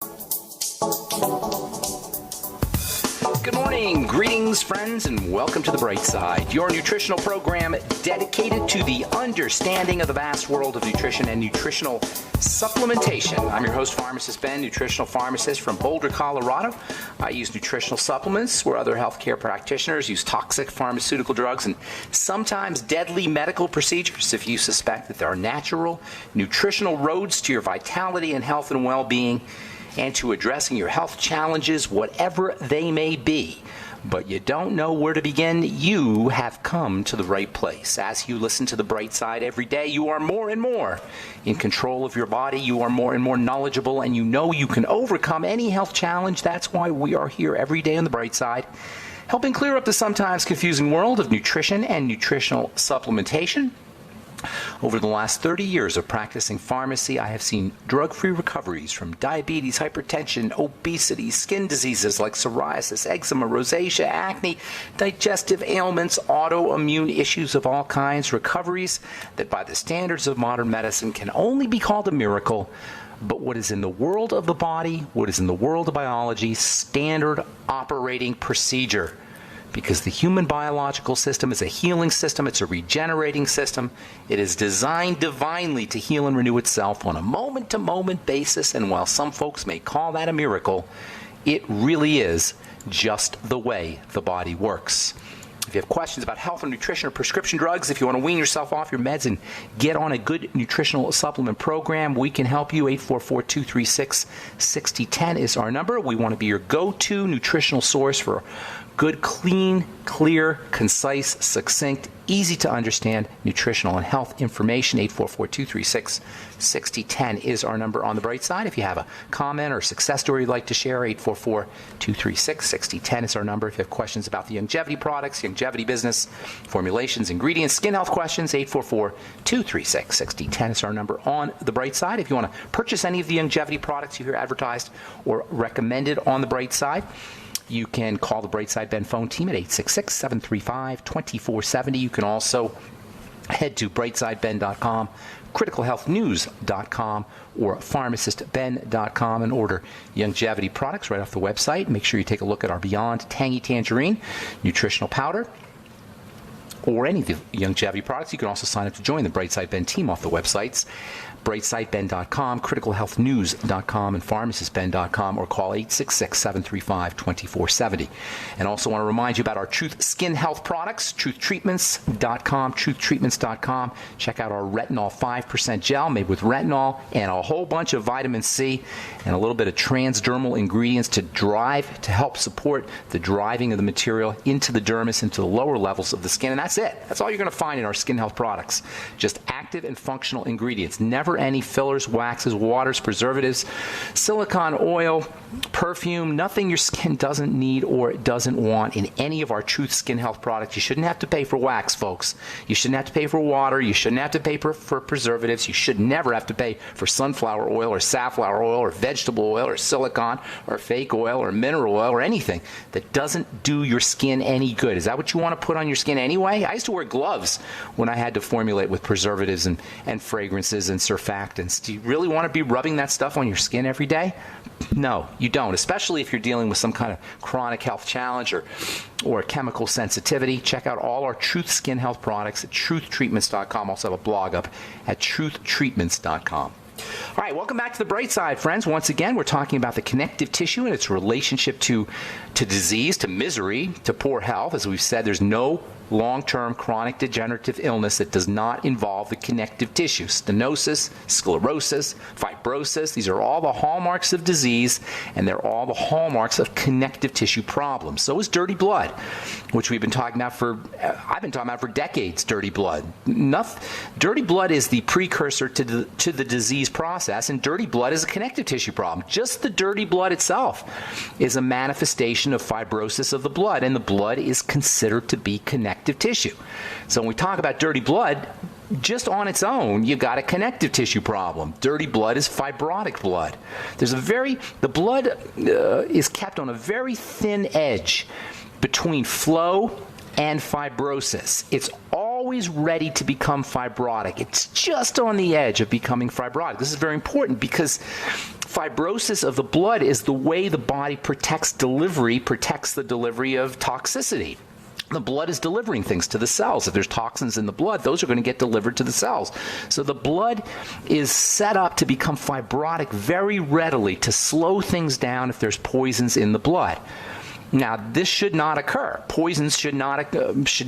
Good morning, greetings, friends, and welcome to The Bright Side, your nutritional program dedicated to the understanding of the vast world of nutrition and nutritional supplementation. I'm your host, Pharmacist Ben, nutritional pharmacist from Boulder, Colorado. I use nutritional supplements where other healthcare practitioners use toxic pharmaceutical drugs and sometimes deadly medical procedures. If you suspect that there are natural, nutritional roads to your vitality and health and well-being, and to addressing your health challenges, whatever they may be, but you don't know where to begin, you have come to the right place. As you listen to The Bright Side every day, you are more and more in control of your body. You are more and more knowledgeable, and you know you can overcome any health challenge. That's why we are here every day on The Bright Side, helping clear up the sometimes confusing world of nutrition and nutritional supplementation. Over the last 30 years of practicing pharmacy, I have seen drug-free recoveries from diabetes, hypertension, obesity, skin diseases like psoriasis, eczema, rosacea, acne, digestive ailments, autoimmune issues of all kinds, recoveries that by the standards of modern medicine can only be called a miracle. But what is in the world of the body, what is in the world of biology, standard operating procedure. Because the human biological system is a healing system, it's a regenerating system. It is designed divinely to heal and renew itself on a moment-to-moment basis, and while some folks may call that a miracle, it really is just the way the body works. If you have questions about health or nutrition or prescription drugs, if you want to wean yourself off your meds and get on a good nutritional supplement program, we can help you. 844-236-6010 is our number. We want to be your go-to nutritional source for good, clean, clear, concise, succinct, easy to understand nutritional and health information. 844-236-6010 is our number on The Bright Side. If you have a comment or success story you'd like to share, 844-236-6010 is our number. If you have questions about the longevity products, longevity business, formulations, ingredients, skin health questions, 844-236-6010 is our number on The Bright Side. If you want to purchase any of the longevity products you hear advertised or recommended on The Bright Side, you can call the Bright Side Ben phone team at 866-735-2470. You can also head to brightsideben.com, criticalhealthnews.com, or pharmacistben.com and order longevity products right off the website. Make sure you take a look at our Beyond Tangy Tangerine nutritional powder or any of the longevity products. You can also sign up to join the Bright Side Ben team off the websites, brightsideben.com, criticalhealthnews.com, and pharmacistben.com, or call 866-735-2470. And also want to remind you about our Truth Skin Health products, truthtreatments.com, truthtreatments.com. Check out our retinol 5% gel made with retinol and a whole bunch of vitamin C and a little bit of transdermal ingredients to help support the driving of the material into the dermis, into the lower levels of the skin. And that's it. That's all you're going to find in our skin health products. Just active and functional ingredients. Never any fillers, waxes, waters, preservatives, silicone oil, perfume, nothing your skin doesn't need or doesn't want in any of our Truth Skin Health products. You shouldn't have to pay for wax, folks. You shouldn't have to pay for water. You shouldn't have to pay for preservatives. You should never have to pay for sunflower oil or safflower oil or vegetable oil or silicone or fake oil or mineral oil or anything that doesn't do your skin any good. Is that what you want to put on your skin anyway? I used to wear gloves when I had to formulate with preservatives and fragrances and surfactants. Do you really want to be rubbing that stuff on your skin every day? No, you don't, especially if you're dealing with some kind of chronic health challenge or chemical sensitivity. Check out all our Truth Skin Health products at truthtreatments.com. Also have a blog up at truthtreatments.com. All right, welcome back to The Bright Side, friends. Once again, we're talking about the connective tissue and its relationship to disease, to misery, to poor health. As we've said, there's no long-term chronic degenerative illness that does not involve the connective tissue. Stenosis, sclerosis, fibrosis, these are all the hallmarks of disease, and they're all the hallmarks of connective tissue problems. So is dirty blood, which I've been talking about for decades, dirty blood. Dirty blood is the precursor to the disease process, and dirty blood is a connective tissue problem. Just the dirty blood itself is a manifestation of fibrosis of the blood, and the blood is considered to be connective tissue. So when we talk about dirty blood, just on its own, you've got a connective tissue problem. Dirty blood is fibrotic blood. The blood is kept on a very thin edge between flow and fibrosis. It's always always ready to become fibrotic. It's just on the edge of becoming fibrotic. This is very important because fibrosis of the blood is the way the body protects the delivery of toxicity. The blood is delivering things to the cells. If there's toxins in the blood, those are going to get delivered to the cells. So the blood is set up to become fibrotic very readily, to slow things down if there's poisons in the blood. Now, this should not occur. Poisons should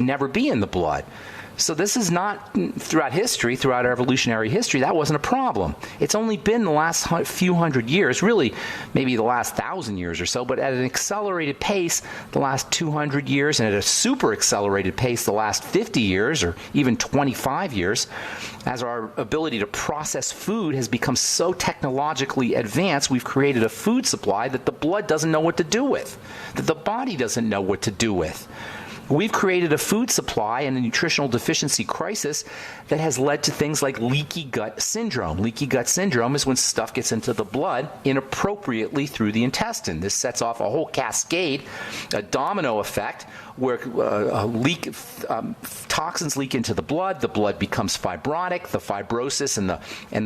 never be in the blood. So this is not, throughout our evolutionary history, that wasn't a problem. It's only been the last few hundred years, really maybe the last 1,000 years or so, but at an accelerated pace the last 200 years, and at a super accelerated pace the last 50 years or even 25 years, as our ability to process food has become so technologically advanced, we've created a food supply that the blood doesn't know what to do with, that the body doesn't know what to do with. We've created a food supply and a nutritional deficiency crisis that has led to things like leaky gut syndrome. Leaky gut syndrome is when stuff gets into the blood inappropriately through the intestine. This sets off a whole cascade, a domino effect, where toxins leak into the blood becomes fibrotic, the fibrosis and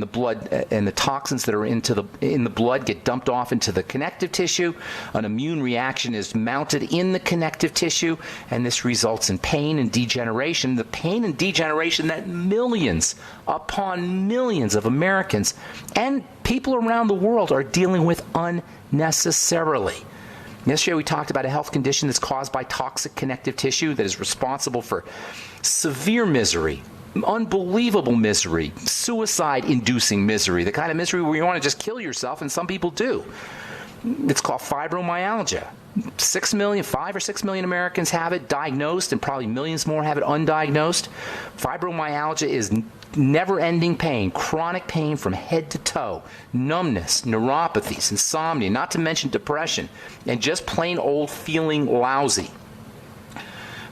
the blood and the toxins that are in the blood get dumped off into the connective tissue. An immune reaction is mounted in the connective tissue, and this results in pain and degeneration. The pain and degeneration that millions upon millions of Americans and people around the world are dealing with unnecessarily. Yesterday we talked about a health condition that's caused by toxic connective tissue that is responsible for severe misery, unbelievable misery, suicide-inducing misery, the kind of misery where you want to just kill yourself, and some people do. It's called fibromyalgia. 5 or 6 million Americans have it diagnosed, and probably millions more have it undiagnosed. Fibromyalgia is never-ending pain, chronic pain from head to toe, numbness, neuropathies, insomnia, not to mention depression, and just plain old feeling lousy.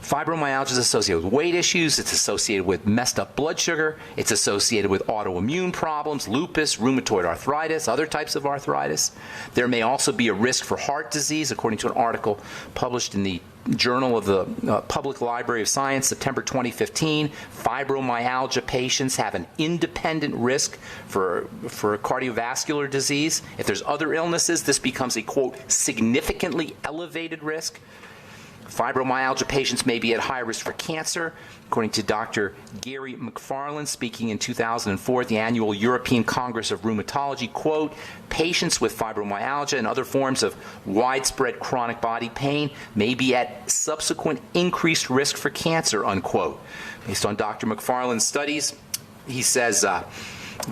Fibromyalgia is associated with weight issues. It's associated with messed up blood sugar. It's associated with autoimmune problems, lupus, rheumatoid arthritis, other types of arthritis. There may also be a risk for heart disease, according to an article published in the Journal of the Public Library of Science, September 2015. Fibromyalgia patients have an independent risk for cardiovascular disease. If there's other illnesses, this becomes a, quote, significantly elevated risk. Fibromyalgia patients may be at high risk for cancer. According to Dr. Gary McFarland, speaking in 2004 at the annual European Congress of Rheumatology, quote, patients with fibromyalgia and other forms of widespread chronic body pain may be at subsequent increased risk for cancer, unquote. Based on Dr. McFarland's studies, he says the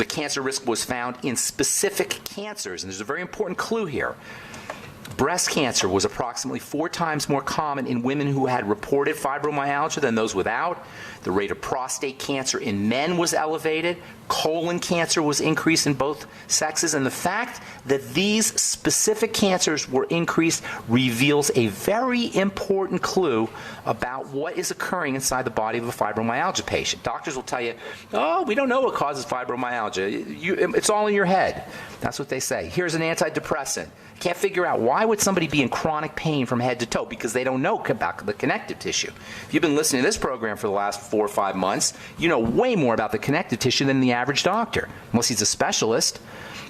cancer risk was found in specific cancers, and there's a very important clue here. Breast cancer was approximately 4 times more common in women who had reported fibromyalgia than those without. The rate of prostate cancer in men was elevated. Colon cancer was increased in both sexes. And the fact that these specific cancers were increased reveals a very important clue about what is occurring inside the body of a fibromyalgia patient. Doctors will tell you, oh, we don't know what causes fibromyalgia. It's all in your head. That's what they say. Here's an antidepressant. Can't figure out why would somebody be in chronic pain from head to toe, because they don't know about the connective tissue. If you've been listening to this program for the last 4 or 5 months, you know way more about the connective tissue than the average doctor, unless he's a specialist.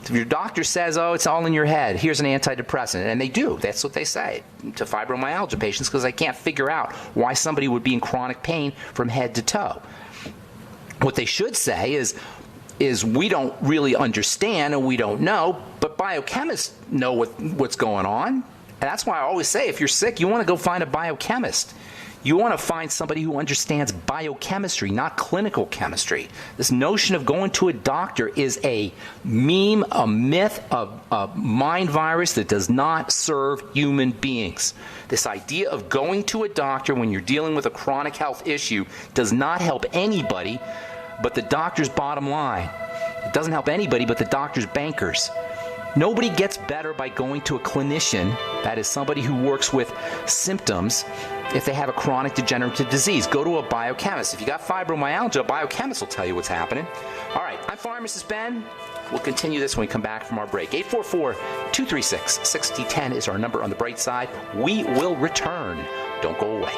If your doctor says, oh, it's all in your head, here's an antidepressant, and they do. That's what they say to fibromyalgia patients, because they can't figure out why somebody would be in chronic pain from head to toe. What they should say is we don't really understand and we don't know, but biochemists know what's going on. And that's why I always say, if you're sick, you want to go find a biochemist. You want to find somebody who understands biochemistry, not clinical chemistry. This notion of going to a doctor is a meme, a myth, a mind virus that does not serve human beings. This idea of going to a doctor when you're dealing with a chronic health issue does not help anybody but the doctor's bottom line. It doesn't help anybody but the doctor's bankers. Nobody gets better by going to a clinician, that is somebody who works with symptoms, if they have a chronic degenerative disease. Go to a biochemist. If you got fibromyalgia, a biochemist will tell you what's happening. All right, I'm Pharmacist Ben. We'll continue this when we come back from our break. 844-236-6010 is our number on the bright side. We will return. Don't go away.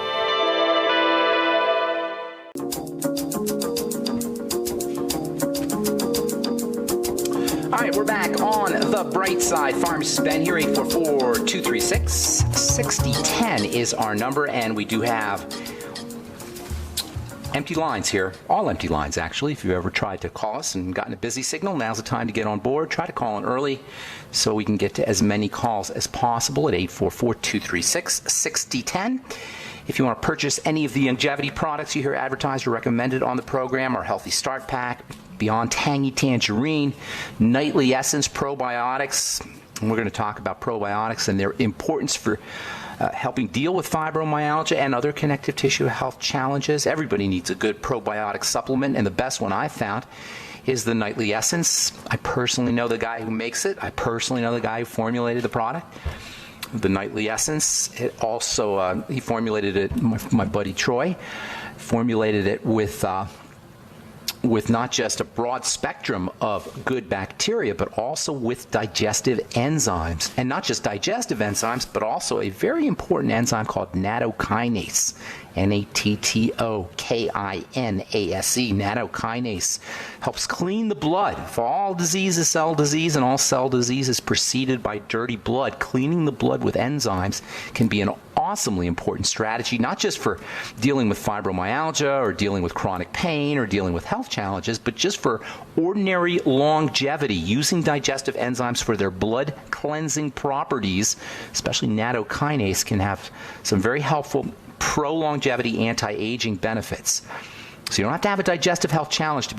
Brightside Pharmacist Ben here, 844-236-6010 is our number, and we do have empty lines here, all empty lines actually. If you've ever tried to call us and gotten a busy signal, now's the time to get on board. Try to call in early so we can get to as many calls as possible at 844-236-6010. If you want to purchase any of the longevity products you hear advertised or recommended on the program, our Healthy Start Pack, Beyond Tangy Tangerine, Nightly Essence Probiotics, and we're going to talk about probiotics and their importance for helping deal with fibromyalgia and other connective tissue health challenges. Everybody needs a good probiotic supplement, and the best one I've found is the Nightly Essence. I personally know the guy who makes it. I personally know the guy who formulated the product, the Nightly Essence. It also, he formulated it, my buddy Troy, formulated it with not just a broad spectrum of good bacteria, but also with digestive enzymes. And not just digestive enzymes, but also a very important enzyme called nattokinase. Nattokinase. Nattokinase helps clean the blood. If all disease is cell disease and all cell disease is preceded by dirty blood, cleaning the blood with enzymes can be an awesomely important strategy, not just for dealing with fibromyalgia or dealing with chronic pain or dealing with health challenges, but just for ordinary longevity, using digestive enzymes for their blood cleansing properties. Especially nattokinase can have some very helpful pro-longevity anti-aging benefits. So you don't have to have a digestive health challenge to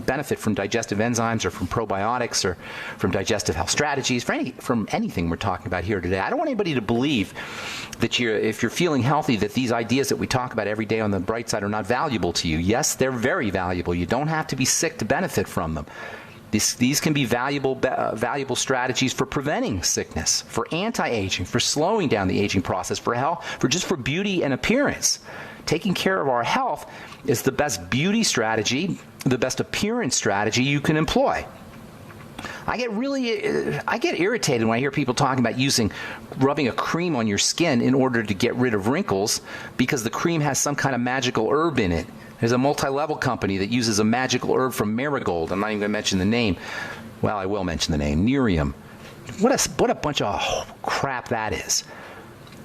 benefit from digestive enzymes or from probiotics or from digestive health strategies, from anything we're talking about here today. I don't want anybody to believe that if you're feeling healthy, that these ideas that we talk about every day on the bright side are not valuable to you. Yes, they're very valuable. You don't have to be sick to benefit from them. These can be valuable strategies for preventing sickness, for anti-aging, for slowing down the aging process, for health, for beauty and appearance. Taking care of our health is the best beauty strategy, the best appearance strategy you can employ. I get irritated when I hear people talking about rubbing a cream on your skin in order to get rid of wrinkles because the cream has some kind of magical herb in it. There's a multi-level company that uses a magical herb from marigold. I'm not even going to mention the name. Well, I will mention the name. Nerium. What a bunch of crap that is.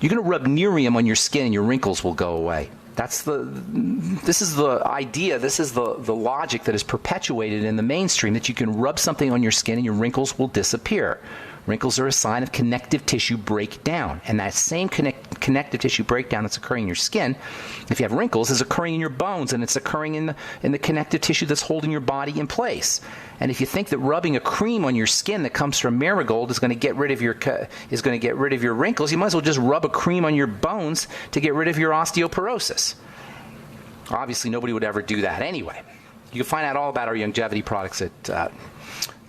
You're going to rub Nerium on your skin and your wrinkles will go away. This is the idea, this is the logic that is perpetuated in the mainstream, that you can rub something on your skin and your wrinkles will disappear. Wrinkles are a sign of connective tissue breakdown, and that same connective tissue breakdown that's occurring in your skin, if you have wrinkles, is occurring in your bones, and it's occurring in the connective tissue that's holding your body in place. And if you think that rubbing a cream on your skin that comes from marigold is going to get rid of your wrinkles, you might as well just rub a cream on your bones to get rid of your osteoporosis. Obviously, nobody would ever do that anyway. You can find out all about our longevity products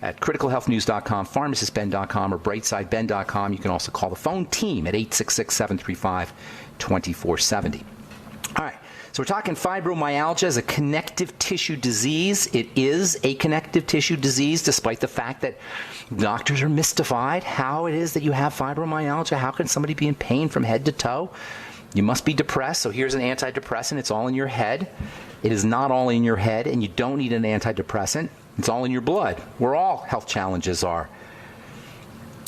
at criticalhealthnews.com, pharmacistben.com, or brightsideben.com. You can also call the phone team at 866-735-2470. All right, so we're talking fibromyalgia as a connective tissue disease. It is a connective tissue disease, despite the fact that doctors are mystified how it is that you have fibromyalgia. How can somebody be in pain from head to toe? You must be depressed, so here's an antidepressant. It's all in your head. It is not all in your head, and you don't need an antidepressant. It's all in your blood, where all health challenges are.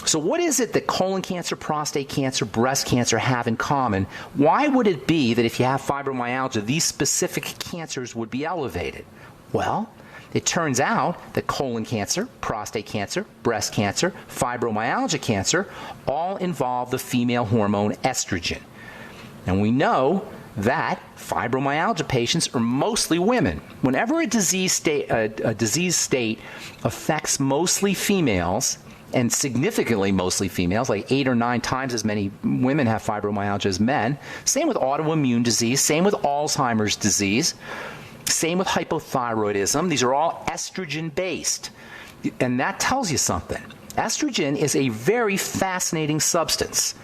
So what is it that colon cancer, prostate cancer, breast cancer have in common? Why would it be that if you have fibromyalgia, these specific cancers would be elevated? Well, it turns out that colon cancer, prostate cancer, breast cancer, fibromyalgia cancer all involve the female hormone estrogen. And we know that fibromyalgia patients are mostly women. Whenever a disease state affects mostly females, and significantly mostly females, like 8 or 9 times as many women have fibromyalgia as men. Same with autoimmune disease, same with Alzheimer's disease, same with hypothyroidism. These are all estrogen-based. And that tells you something. Estrogen is a very fascinating substance.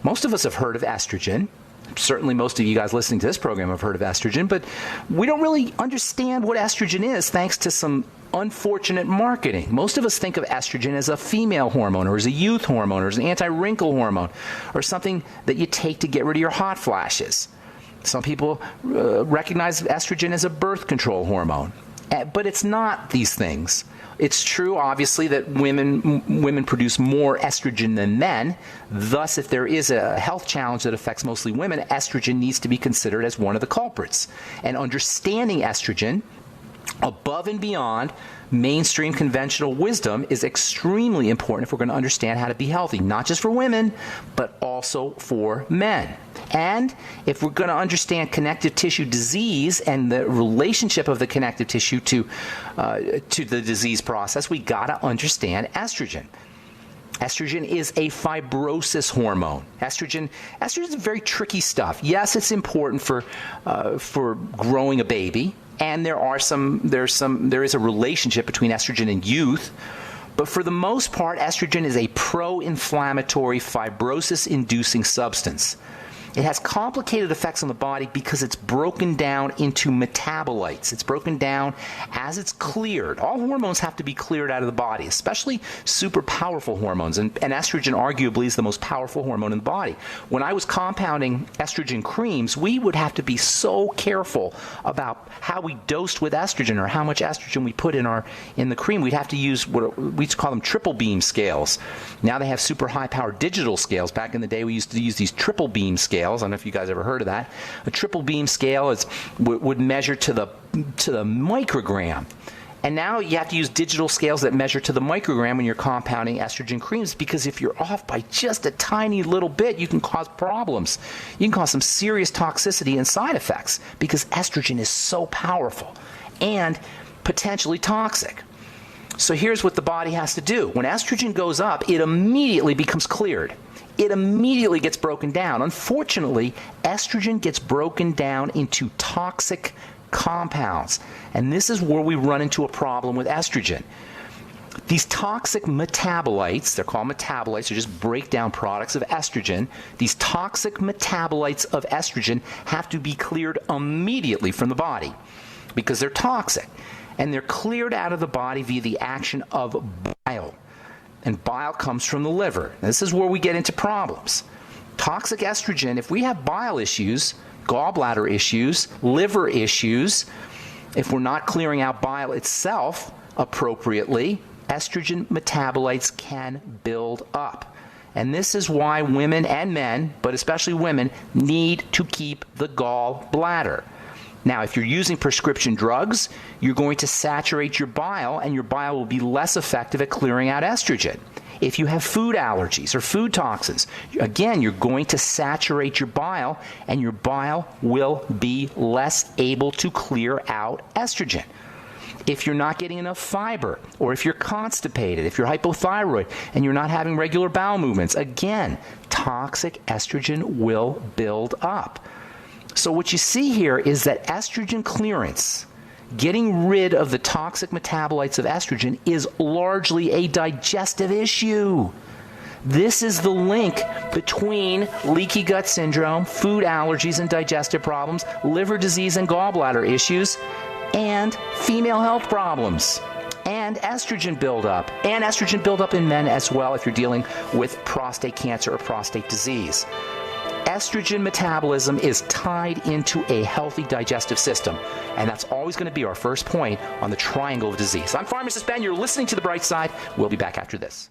Most of us have heard of estrogen. Certainly most of you guys listening to this program have heard of estrogen, but we don't really understand what estrogen is thanks to some unfortunate marketing. Most of us think of estrogen as a female hormone or as a youth hormone or as an anti-wrinkle hormone or something that you take to get rid of your hot flashes. Some people recognize estrogen as a birth control hormone, but it's not these things. It's true, obviously, that women produce more estrogen than men. Thus, if there is a health challenge that affects mostly women, estrogen needs to be considered as one of the culprits. And understanding estrogen above and beyond mainstream conventional wisdom is extremely important if we're going to understand how to be healthy, not just for women, but also for men. And if we're going to understand connective tissue disease and the relationship of the connective tissue to the disease process, we got to understand estrogen. Estrogen is a fibrosis hormone. Estrogen is very tricky stuff. Yes, it's important for growing a baby, and there is a relationship between estrogen and youth. But for the most part, estrogen is a pro-inflammatory, fibrosis-inducing substance. It has complicated effects on the body because it's broken down into metabolites. It's broken down as it's cleared. All hormones have to be cleared out of the body, especially super powerful hormones. And estrogen arguably is the most powerful hormone in the body. When I was compounding estrogen creams, we would have to be so careful about how we dosed with estrogen or how much estrogen we put in the cream. We'd have to use what we used to call them triple beam scales. Now they have super high powered digital scales. Back in the day, we used to use these triple beam scales. I don't know if you guys ever heard of that. A triple beam scale would measure to the microgram. And now you have to use digital scales that measure to the microgram when you're compounding estrogen creams, because if you're off by just a tiny little bit, you can cause problems. You can cause some serious toxicity and side effects because estrogen is so powerful and potentially toxic. So here's what the body has to do. When estrogen goes up, it immediately becomes cleared. It immediately gets broken down. Unfortunately, estrogen gets broken down into toxic compounds. And this is where we run into a problem with estrogen. These toxic metabolites, they're called metabolites, they're just breakdown products of estrogen. These toxic metabolites of estrogen have to be cleared immediately from the body because they're toxic. And they're cleared out of the body via the action of bile. And bile comes from the liver. This is where we get into problems. Toxic estrogen, if we have bile issues, gallbladder issues, liver issues, if we're not clearing out bile itself appropriately, estrogen metabolites can build up. And this is why women and men, but especially women, need to keep the gallbladder. Now, if you're using prescription drugs, you're going to saturate your bile, and your bile will be less effective at clearing out estrogen. If you have food allergies or food toxins, again, you're going to saturate your bile, and your bile will be less able to clear out estrogen. If you're not getting enough fiber, or if you're constipated, if you're hypothyroid, and you're not having regular bowel movements, again, toxic estrogen will build up. So what you see here is that estrogen clearance, getting rid of the toxic metabolites of estrogen, is largely a digestive issue. This is the link between leaky gut syndrome, food allergies and digestive problems, liver disease and gallbladder issues, and female health problems, and estrogen buildup, and estrogen buildup in men as well if you're dealing with prostate cancer or prostate disease. Estrogen metabolism is tied into a healthy digestive system, and that's always going to be our first point on the triangle of disease. I'm Pharmacist Ben. You're listening to The Bright Side. We'll be back after this.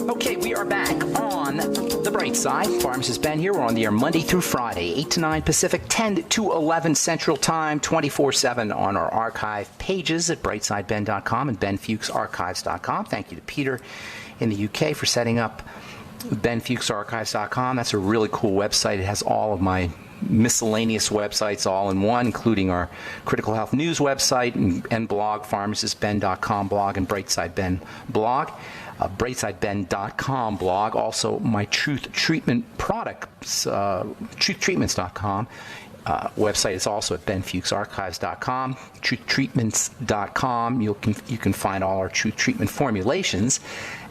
Okay, we are back on The Bright Side. Pharmacist Ben here. We're on the air Monday through Friday, 8 to 9 Pacific, 10 to 11 Central Time, 24/7 on our archive pages at brightsideben.com and benfuchsarchives.com. Thank you to Peter in the UK for setting up benfuchsarchives.com. That's a really cool website. It has all of my miscellaneous websites all in one, including our critical health news website and blog, pharmacistben.com blog, and Brightside Ben blog. Brightsideben.com blog, also my Truth Treatment products, truthtreatments.com website is also at benfuchsarchives.com, truthtreatments.com. You can find all our Truth Treatment formulations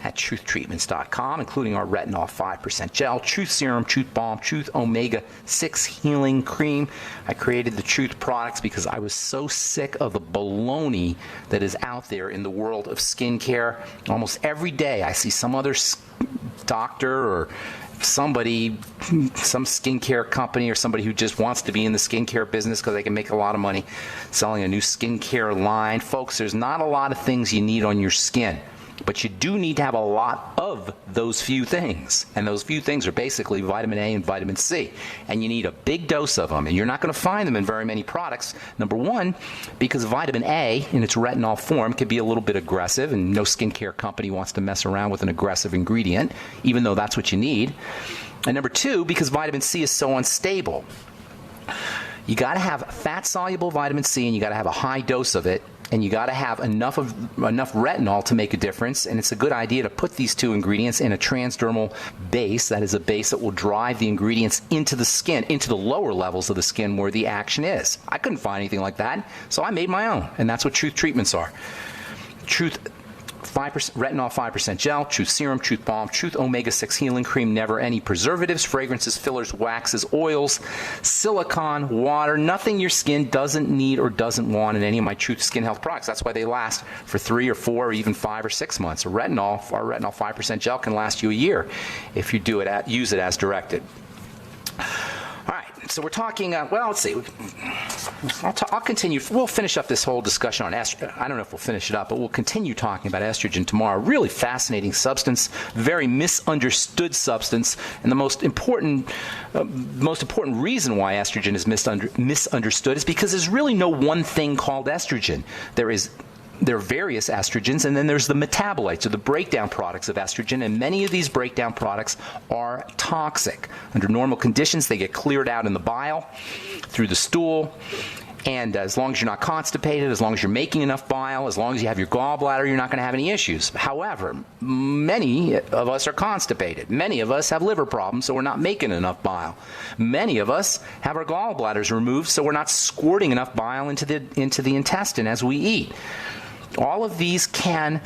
at truthtreatments.com, including our retinol 5% gel, Truth Serum, Truth Balm, Truth Omega-6 Healing Cream. I created the Truth products because I was so sick of the baloney that is out there in the world of skincare. Almost every day I see some other doctor or somebody, some skincare company or somebody who just wants to be in the skincare business because they can make a lot of money selling a new skincare line. Folks, there's not a lot of things you need on your skin, but you do need to have a lot of those few things. And those few things are basically vitamin A and vitamin C. And you need a big dose of them. And you're not going to find them in very many products. Number one, because vitamin A in its retinol form can be a little bit aggressive, and no skincare company wants to mess around with an aggressive ingredient, even though that's what you need. And number two, because vitamin C is so unstable. You got to have fat-soluble vitamin C, and you got to have a high dose of it. And you got to have enough retinol to make a difference. And it's a good idea to put these two ingredients in a transdermal base. That is a base that will drive the ingredients into the skin, into the lower levels of the skin where the action is. I couldn't find anything like that, so I made my own. And that's what Truth treatments are. Truth 5% retinol 5% gel, Truth serum, Truth balm, Truth omega-6 healing cream, never any preservatives, fragrances, fillers, waxes, oils, silicone, water, nothing your skin doesn't need or doesn't want in any of my Truth skin health products. That's why they last for 3 or 4 or even 5 or 6 months. Our retinol 5% gel can last you a year if you use it as directed. All right, so we're talking, well, let's see. I'll continue. We'll finish up this whole discussion on estrogen. I don't know if we'll finish it up, but we'll continue talking about estrogen tomorrow. Really fascinating substance, very misunderstood substance, and the most important reason why estrogen is misunderstood is because there's really no one thing called estrogen. There are various estrogens, and then there's the metabolites, or the breakdown products of estrogen, and many of these breakdown products are toxic. Under normal conditions, they get cleared out in the bile, through the stool, and as long as you're not constipated, as long as you're making enough bile, as long as you have your gallbladder, you're not going to have any issues. However, many of us are constipated. Many of us have liver problems, so we're not making enough bile. Many of us have our gallbladders removed, so we're not squirting enough bile into the intestine as we eat. All of these can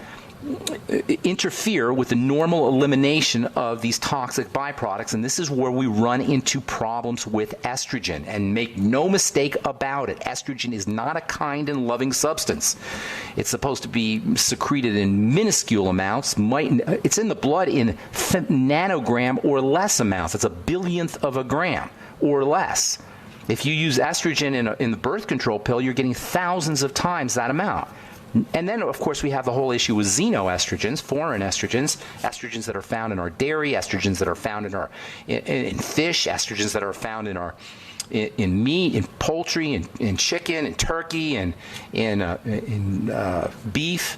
interfere with the normal elimination of these toxic byproducts, and this is where we run into problems with estrogen. And make no mistake about it, estrogen is not a kind and loving substance. It's supposed to be secreted in minuscule amounts. It's in the blood in nanogram or less amounts. It's a billionth of a gram or less. If you use estrogen in the birth control pill, you're getting thousands of times that amount. And then, of course, we have the whole issue with xenoestrogens, foreign estrogens, estrogens that are found in our dairy, estrogens that are found in fish, estrogens that are found in meat, in poultry, in chicken, in turkey, and in beef.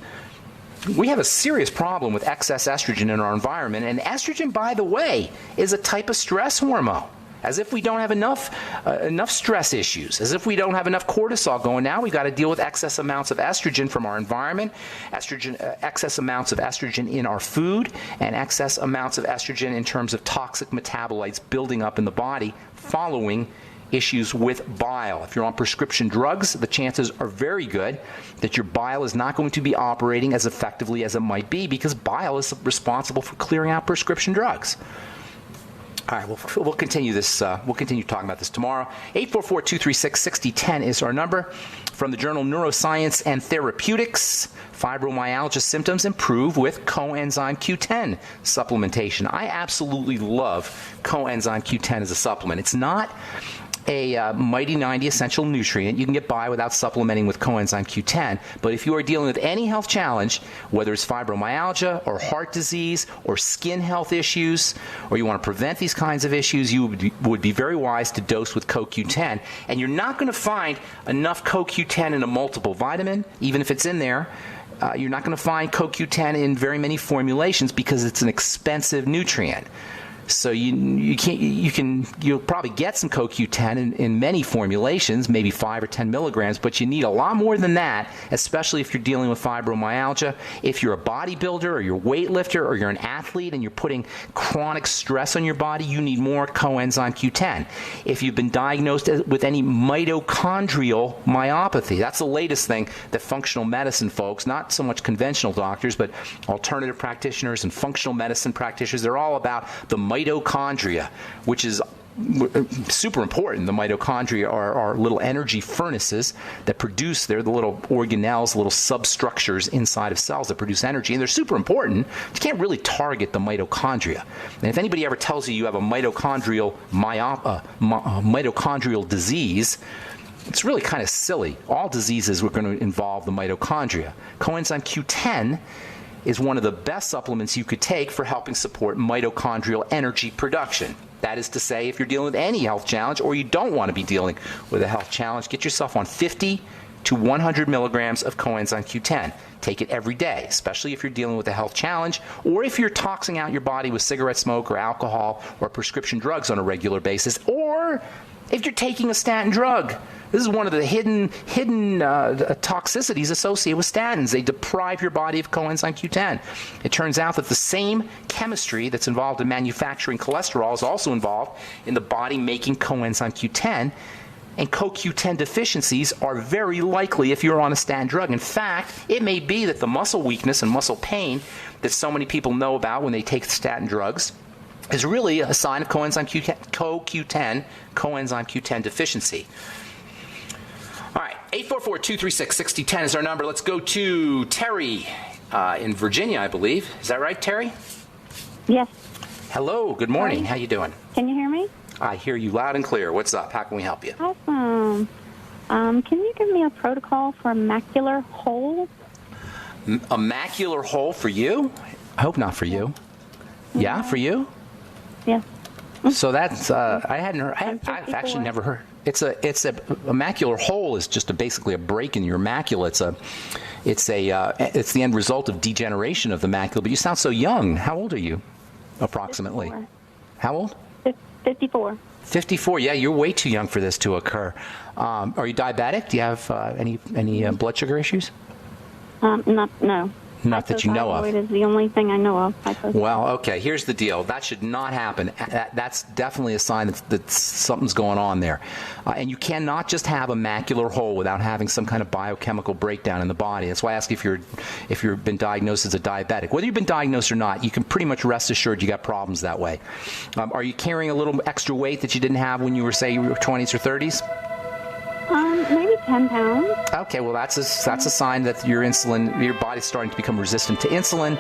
We have a serious problem with excess estrogen in our environment, and estrogen, by the way, is a type of stress hormone. As if we don't have enough stress issues, as if we don't have enough cortisol going. Now we've got to deal with excess amounts of estrogen from our environment, excess amounts of estrogen in our food, and excess amounts of estrogen in terms of toxic metabolites building up in the body following issues with bile. If you're on prescription drugs, the chances are very good that your bile is not going to be operating as effectively as it might be, because bile is responsible for clearing out prescription drugs. All right, we'll continue this. We'll continue talking about this tomorrow. 844-236-6010 is our number. From the journal Neuroscience and Therapeutics, fibromyalgia symptoms improve with coenzyme Q10 supplementation. I absolutely love coenzyme Q10 as a supplement. It's not a Mighty 90 essential nutrient. You can get by without supplementing with coenzyme Q10, but if you are dealing with any health challenge, whether it's fibromyalgia or heart disease or skin health issues, or you want to prevent these kinds of issues, you would be very wise to dose with CoQ10. And you're not going to find enough CoQ10 in a multiple vitamin, even if it's in there. You're not going to find CoQ10 in very many formulations because it's an expensive nutrient. So you'll probably get some CoQ10 in many formulations, maybe 5 or 10 milligrams, but you need a lot more than that, especially if you're dealing with fibromyalgia. If you're a bodybuilder or you're a weightlifter or you're an athlete and you're putting chronic stress on your body, you need more coenzyme Q10. If you've been diagnosed with any mitochondrial myopathy, that's the latest thing that functional medicine folks, not so much conventional doctors, but alternative practitioners and functional medicine practitioners, they're all about the mitochondria, which is super important. The mitochondria are little energy furnaces that produce, they're the little organelles, little substructures inside of cells that produce energy, and they're super important. You can't really target the mitochondria. And if anybody ever tells you you have a mitochondrial disease, it's really kind of silly. All diseases are going to involve the mitochondria. Coenzyme Q10 is one of the best supplements you could take for helping support mitochondrial energy production. That is to say, if you're dealing with any health challenge or you don't want to be dealing with a health challenge, get yourself on 50 to 100 milligrams of coenzyme Q10. Take it every day, especially if you're dealing with a health challenge or if you're toxing out your body with cigarette smoke or alcohol or prescription drugs on a regular basis, or if you're taking a statin drug. This is one of the hidden toxicities associated with statins. They deprive your body of coenzyme Q10. It turns out that the same chemistry that's involved in manufacturing cholesterol is also involved in the body making coenzyme Q10. And CoQ10 deficiencies are very likely if you're on a statin drug. In fact, it may be that the muscle weakness and muscle pain that so many people know about when they take statin drugs is really a sign of CoQ10 deficiency. All right, 844-236-6010 is our number. Let's go to Terry in Virginia, I believe. Is that right, Terry? Yes. Hello, good morning. Hi. How you doing? Can you hear me? I hear you loud and clear. What's up? How can we help you? Awesome. Can you give me a protocol for a macular hole? A macular hole for you? I hope not for you. Yeah, for you? Yes. So that's I hadn't heard. I've actually never heard. It's a macular hole is just basically a break in your macula. It's the end result of degeneration of the macula. But you sound so young. How old are you, approximately? 54. How old? 54. 54. Yeah, you're way too young for this to occur. Are you diabetic? Do you have any blood sugar issues? No. Not that you know of. Hypothyroid is the only thing I know of. Well, okay, here's the deal. That should not happen. That's definitely a sign that something's going on there. And you cannot just have a macular hole without having some kind of biochemical breakdown in the body. That's why I ask if you've been diagnosed as a diabetic. Whether you've been diagnosed or not, you can pretty much rest assured you got problems that way. Are you carrying a little extra weight that you didn't have when you were, say, your 20s or 30s? Maybe 10 pounds. Okay, well that's a sign that your body's starting to become resistant to insulin.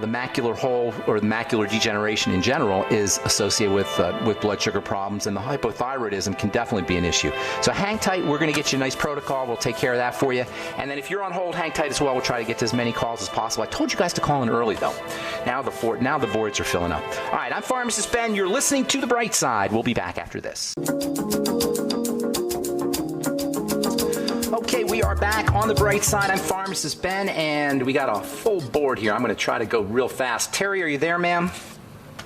The macular hole or the macular degeneration in general is associated with blood sugar problems, and the hypothyroidism can definitely be an issue. So hang tight. We're going to get you a nice protocol. We'll take care of that for you. And then if you're on hold, hang tight as well. We'll try to get to as many calls as possible. I told you guys to call in early though. Now the voids are filling up. All right, I'm Pharmacist Ben. You're listening to The Bright Side. We'll be back after this. Okay, we are back on The Bright Side. I'm Pharmacist Ben, and we got a full board here. I'm going to try to go real fast. Terry, are you there, ma'am?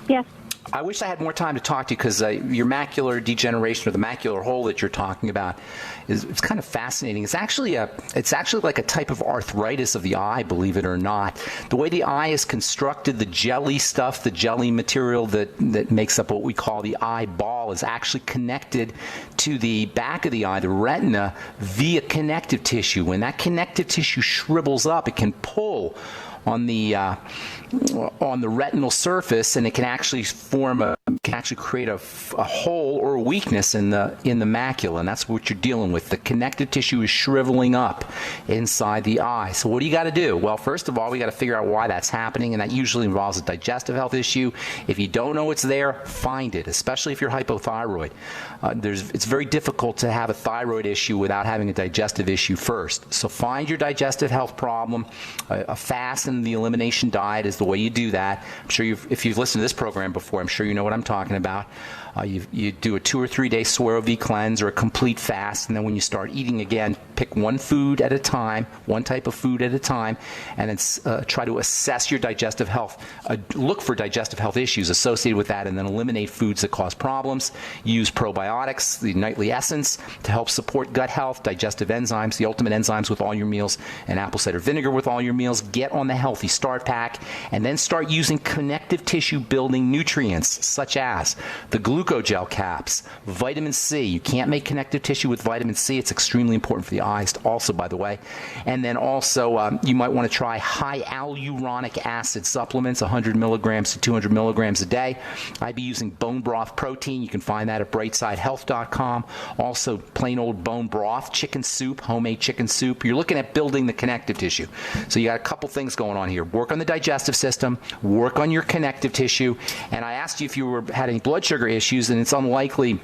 Yes. I wish I had more time to talk to you because your macular degeneration or the macular hole that you're talking about it's kind of fascinating. It's actually like a type of arthritis of the eye, believe it or not. The way the eye is constructed, the jelly stuff, the jelly material that makes up what we call the eyeball is actually connected to the back of the eye, the retina, via connective tissue. When that connective tissue shrivels up, it can pull on the retinal surface, and it can actually create a hole or a weakness in the macula, and that's what you're dealing with. The connective tissue is shriveling up inside the eye. So what do you got to do? Well, first of all, we got to figure out why that's happening, and that usually involves a digestive health issue. If you don't know it's there, find it, especially if you're hypothyroid. It's very difficult to have a thyroid issue without having a digestive issue first. So find your digestive health problem. A fast and the elimination diet is the way you do that. I'm sure if you've listened to this program before, I'm sure you know what I'm talking about. You do a 2 or 3 day Swero V cleanse or a complete fast, and then when you start eating again, pick one food at a time, one type of food at a time, and then try to assess your digestive health. Look for digestive health issues associated with that, and then eliminate foods that cause problems. Use probiotics, the nightly essence, to help support gut health, digestive enzymes, the ultimate enzymes with all your meals, and apple cider vinegar with all your meals. Get on the Healthy Start Pack, and then start using connective tissue building nutrients such gas, the glucogel caps, vitamin C. You can't make connective tissue with vitamin C. It's extremely important for the eyes also, by the way. And then also you might want to try high hyaluronic acid supplements, 100 milligrams to 200 milligrams a day. I'd be using bone broth protein. You can find that at brightsidehealth.com. Also, plain old bone broth, chicken soup, homemade chicken soup. You're looking at building the connective tissue. So you got a couple things going on here. Work on the digestive system, work on your connective tissue. And I asked you if you had any blood sugar issues, and it's unlikely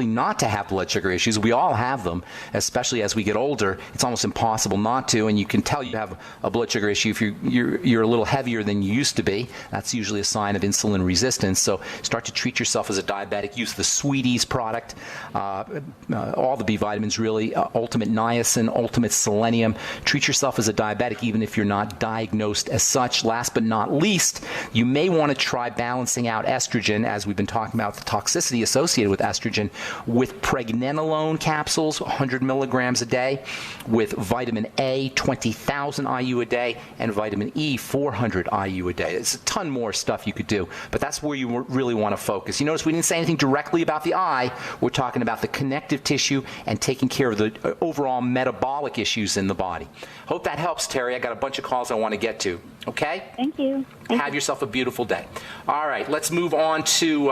not to have blood sugar issues. We all have them, especially as we get older. It's almost impossible not to, and you can tell you have a blood sugar issue if you're a little heavier than you used to be. That's usually a sign of insulin resistance. So start to treat yourself as a diabetic. Use the Sweeties product, all the B vitamins really, Ultimate Niacin, Ultimate Selenium. Treat yourself as a diabetic even if you're not diagnosed as such. Last but not least, you may want to try balancing out estrogen, as we've been talking about the toxicity associated with estrogen, with pregnenolone capsules, 100 milligrams a day, with vitamin A, 20,000 IU a day, and vitamin E, 400 IU a day. There's a ton more stuff you could do, but that's where you really want to focus. You notice we didn't say anything directly about the eye. We're talking about the connective tissue and taking care of the overall metabolic issues in the body. Hope that helps, Terry. I got a bunch of calls I want to get to. Okay? Thank you. Have yourself a beautiful day. All right, let's move on to...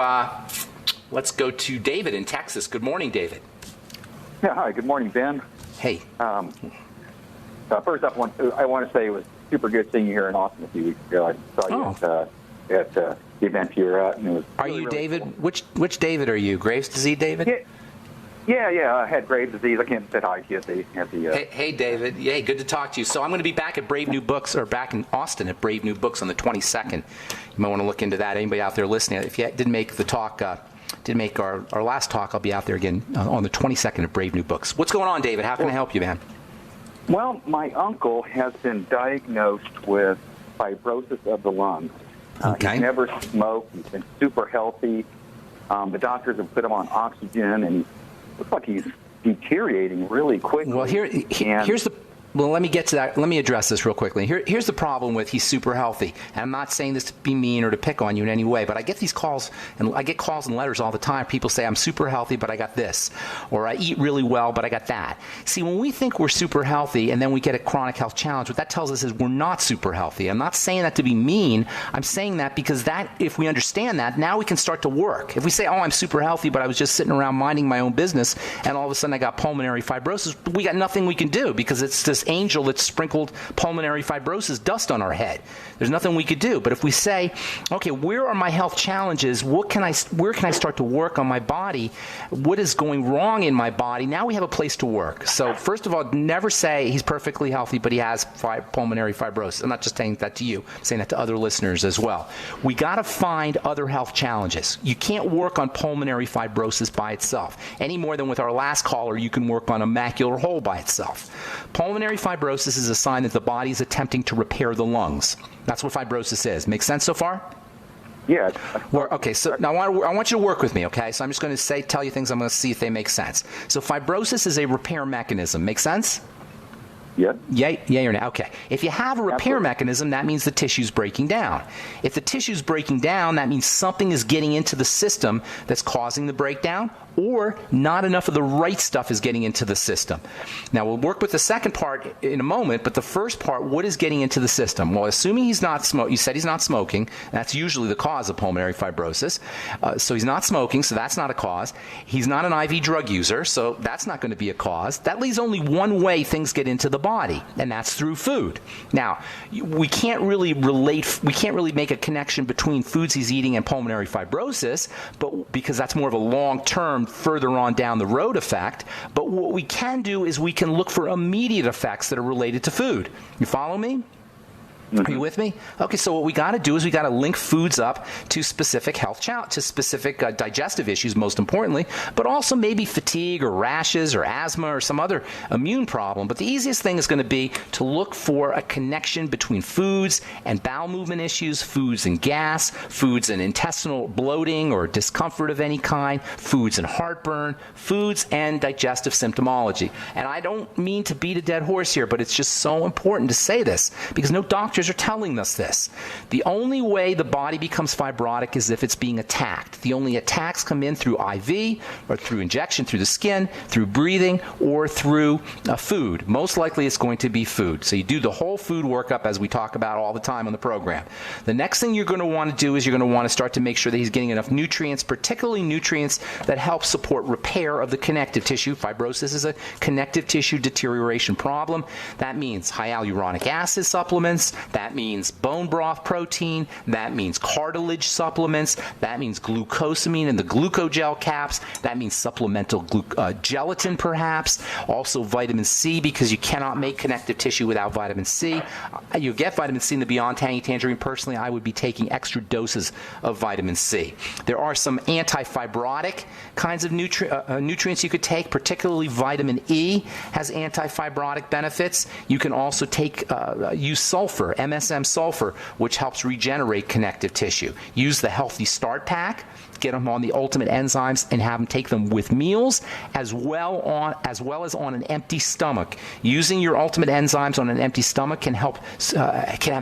let's go to David in Texas. Good morning, David. Yeah, hi. Good morning, Ben. Hey. First off, I want to say it was super good seeing you here in Austin a few weeks ago. I saw you at the event you were at. And it was are you really David? Cool. Which David are you? Graves' disease, David? Yeah. I had Graves' disease. I can't say hi to you at the Hey, David. Yeah, good to talk to you. So I'm going to be back at Brave New Books, or back in Austin at Brave New Books on the 22nd. You might want to look into that. Anybody out there listening, if you didn't make the talk, didn't make our last talk, I'll be out there again on the 22nd at Brave New Books. What's going on, David? How can I help you, man? Well, my uncle has been diagnosed with fibrosis of the lungs. Okay. He's never smoked. He's been super healthy. The doctors have put him on oxygen, and he looks like he's deteriorating really quickly. Well, here's the... Well, let me get to that. Let me address this real quickly. Here's the problem with he's super healthy. And I'm not saying this to be mean or to pick on you in any way, but I get these calls, and I get calls and letters all the time. People say, I'm super healthy, but I got this. Or I eat really well, but I got that. See, when we think we're super healthy and then we get a chronic health challenge, what that tells us is we're not super healthy. I'm not saying that to be mean. I'm saying that because that, if we understand that, now we can start to work. If we say, oh, I'm super healthy, but I was just sitting around minding my own business, and all of a sudden I got pulmonary fibrosis, we got nothing we can do because it's this angel that sprinkled pulmonary fibrosis dust on our head. There's nothing we could do. But if we say, okay, where are my health challenges? Where can I start to work on my body? What is going wrong in my body? Now we have a place to work. So first of all, never say he's perfectly healthy, but he has pulmonary fibrosis. I'm not just saying that to you. I'm saying that to other listeners as well. We got to find other health challenges. You can't work on pulmonary fibrosis by itself any more than with our last caller you can work on a macular hole by itself. Pulmonary fibrosis is a sign that the body is attempting to repair the lungs. That's what fibrosis is. Make sense so far? Yeah. Well, okay, so now I want you to work with me, okay? So I'm just going to tell you things. I'm going to see if they make sense. So fibrosis is a repair mechanism. Make sense? Yeah. Yay or nay? Okay. If you have a repair mechanism, that means the tissue's breaking down. If the tissue's breaking down, that means something is getting into the system that's causing the breakdown, or not enough of the right stuff is getting into the system. Now, we'll work with the second part in a moment, but the first part, what is getting into the system? Well, assuming he's not smoking, you said he's not smoking, that's usually the cause of pulmonary fibrosis. So he's not smoking, so that's not a cause. He's not an IV drug user, so that's not going to be a cause. That leaves only one way things get into the body, and that's through food. Now, we can't really make a connection between foods he's eating and pulmonary fibrosis, but because that's more of a long-term, further on down the road effect. But what we can do is we can look for immediate effects that are related to food. You follow me? Are you with me? Okay, so what we got to do is we got to link foods up to specific health to specific digestive issues, most importantly, but also maybe fatigue or rashes or asthma or some other immune problem. But the easiest thing is going to be to look for a connection between foods and bowel movement issues, foods and gas, foods and intestinal bloating or discomfort of any kind, foods and heartburn, foods and digestive symptomology. And I don't mean to beat a dead horse here, but it's just so important to say this because no doctor doctors are telling us this. The only way the body becomes fibrotic is if it's being attacked. The only attacks come in through IV or through injection, through the skin, through breathing, or through food. Most likely it's going to be food. So you do the whole food workup as we talk about all the time on the program. The next thing you're going to want to do is you're going to want to start to make sure that he's getting enough nutrients, particularly nutrients that help support repair of the connective tissue. Fibrosis is a connective tissue deterioration problem. That means high hyaluronic acid supplements. That means bone broth protein. That means cartilage supplements. That means glucosamine and the glucogel caps. That means supplemental gelatin, perhaps. Also vitamin C, because you cannot make connective tissue without vitamin C. You get vitamin C in the Beyond Tangy Tangerine. Personally, I would be taking extra doses of vitamin C. There are some anti-fibrotic kinds of nutrients you could take, particularly vitamin E has anti-fibrotic benefits. You can also use sulfur, MSM sulfur, which helps regenerate connective tissue. Use the Healthy Start Pack. Get them on the Ultimate Enzymes and have them take them with meals as well as on an empty stomach. Using your Ultimate Enzymes on an empty stomach can have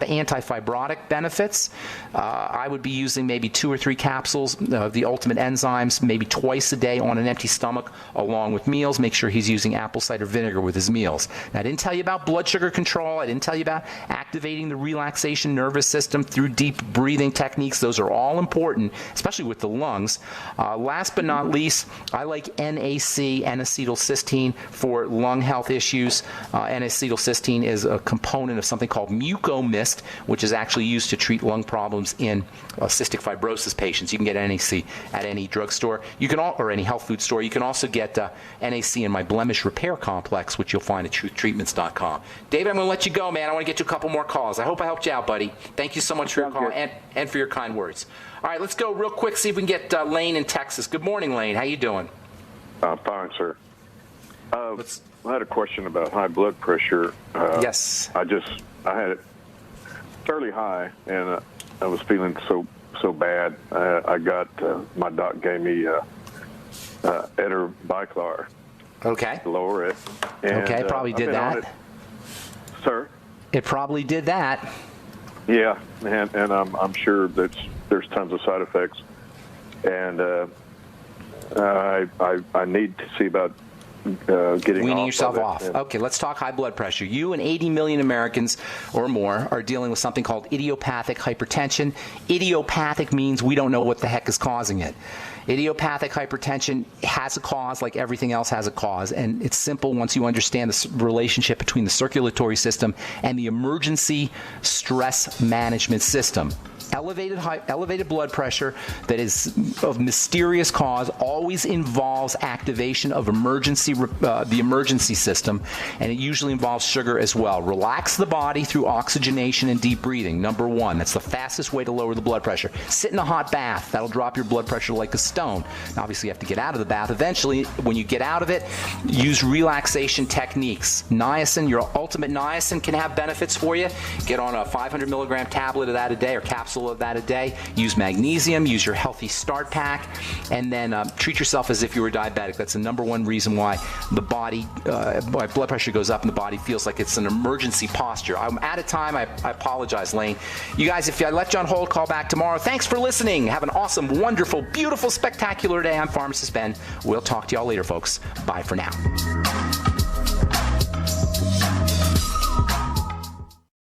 anti-fibrotic benefits. I would be using maybe 2 or 3 capsules of the Ultimate Enzymes maybe twice a day on an empty stomach along with meals. Make sure he's using apple cider vinegar with his meals. Now, I didn't tell you about blood sugar control. I didn't tell you about activating the relaxation nervous system through deep breathing techniques. Those are all important, especially with the lungs. Last but not least, I like NAC, N-acetylcysteine, for lung health issues. N-acetylcysteine is a component of something called mucomist, which is actually used to treat lung problems in cystic fibrosis patients. You can get NAC at any drugstore, or any health food store. You can also get NAC in my blemish repair complex, which you'll find at truthtreatments.com. David, I'm going to let you go, man. I want to get to a couple more calls. I hope I helped you out, buddy. Thank you so much for your call and for your kind words. All right, let's go real quick, see if we can get Lane in Texas. Good morning, Lane. How you doing? Fine, sir. I had a question about high blood pressure. Yes. I had it fairly high, and I was feeling so bad. I got my doc gave me Eterbiclar. Okay. To lower it. And, okay, probably did that. Sir? It probably did that. Yeah, and I'm sure that there's tons of side effects, and I need to see about weaning yourself off. Okay, let's talk high blood pressure. You and 80 million Americans or more are dealing with something called idiopathic hypertension. Idiopathic means we don't know what the heck is causing it. Idiopathic hypertension has a cause like everything else has a cause, and it's simple once you understand the relationship between the circulatory system and the emergency stress management system. Elevated blood pressure that is of mysterious cause always involves activation of the emergency system, and it usually involves sugar as well. Relax the body through oxygenation and deep breathing. Number 1, that's the fastest way to lower the blood pressure. Sit in a hot bath. That'll drop your blood pressure like a stone. Now, obviously, you have to get out of the bath eventually. When you get out of it, use relaxation techniques. Niacin, your Ultimate Niacin, can have benefits for you. Get on a 500 milligram tablet of that a day or capsule of that a day. Use magnesium, use your Healthy Start Pack, and then treat yourself as if you were diabetic. That's the number 1 reason why the body, blood pressure goes up and the body feels like it's an emergency posture. I'm out of time. I apologize, Lane. You guys, if I let you on hold, call back tomorrow. Thanks for listening. Have an awesome, wonderful, beautiful, spectacular day. I'm Pharmacist Ben. We'll talk to y'all later, folks. Bye for now.